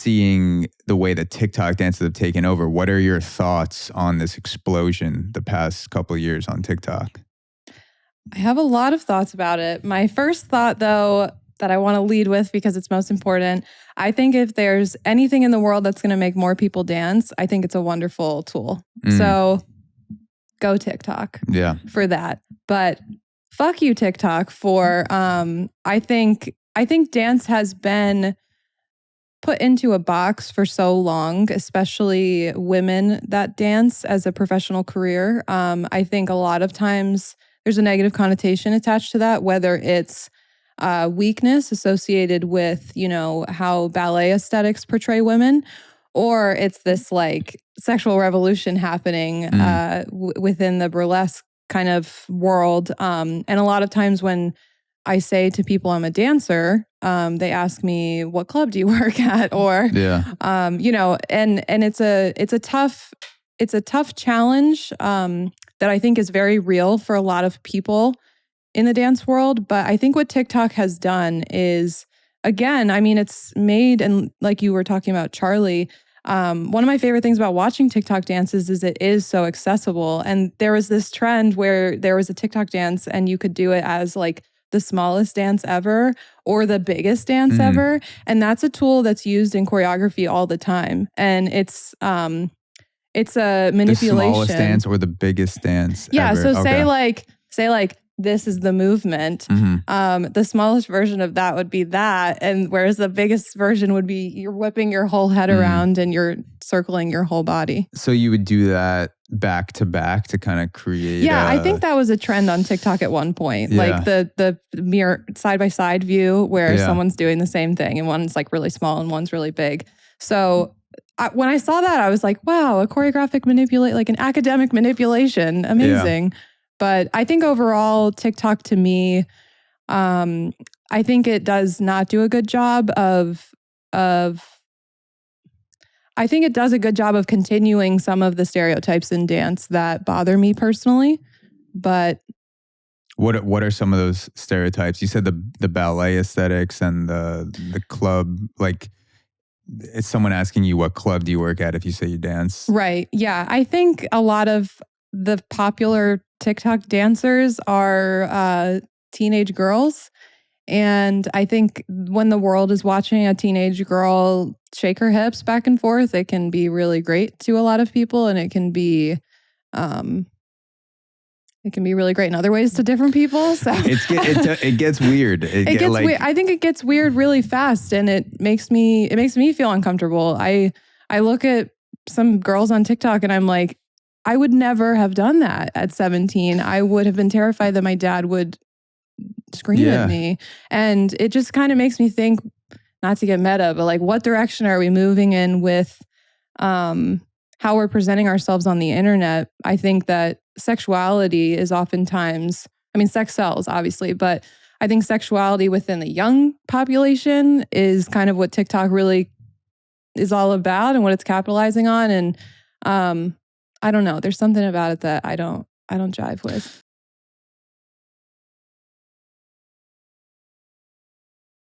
seeing the way that TikTok dances have taken over, what are your thoughts on this explosion the past couple of years on TikTok? I have a lot of thoughts about it. My first thought, though, that I want to lead with because it's most important, I think if there's anything in the world that's going to make more people dance, I think it's a wonderful tool. So go TikTok for that. But fuck you, TikTok, for I think dance has been put into a box for so long, especially women that dance as a professional career. I think a lot of times there's a negative connotation attached to that, whether it's weakness associated with, you know, how ballet aesthetics portray women, or it's this like sexual revolution happening within the burlesque kind of world. And a lot of times when I say to people I'm a dancer, they ask me, what club do you work at? Or, you know, and it's a tough challenge that I think is very real for a lot of people in the dance world. But I think what TikTok has done is, again, I mean, it's made, and like you were talking about, Charlie, one of my favorite things about watching TikTok dances is it is so accessible. And there was this trend where there was a TikTok dance and you could do it as like the smallest dance ever or the biggest dance ever. And that's a tool that's used in choreography all the time. And it's a manipulation. The smallest dance or the biggest dance ever. So say like, this is the movement. The smallest version of that would be that. And whereas the biggest version would be you're whipping your whole head around and you're circling your whole body. So you would do that back to back to kind of create. I think that was a trend on TikTok at one point. Like the mirror side by side view where someone's doing the same thing and one's like really small and one's really big. So when I saw that, I was like, wow, a choreographic like an academic manipulation. Amazing. But I think overall, TikTok to me, I think it does not do a good job of I think it does a good job of continuing some of the stereotypes in dance that bother me personally. But what are some of those stereotypes? You said the ballet aesthetics and the club, like it's someone asking you what club do you work at if you say you dance. Right. Yeah. I think a lot of the popular TikTok dancers are teenage girls. And I think when the world is watching a teenage girl shake her hips back and forth, it can be really great to a lot of people. And it can be really great in other ways to different people. So it gets weird. Weird. I think it gets weird really fast, and it makes me feel uncomfortable. I look at some girls on TikTok and I'm like, I would never have done that at 17. I would have been terrified that my dad would scream at me. And it just kind of makes me think, not to get meta, but like, what direction are we moving in with how we're presenting ourselves on the internet? I think that sexuality is oftentimes, I mean, sex sells, obviously, but I think sexuality within the young population is kind of what TikTok really is all about and what it's capitalizing on. And I don't know. There's something about it that I don't jive with.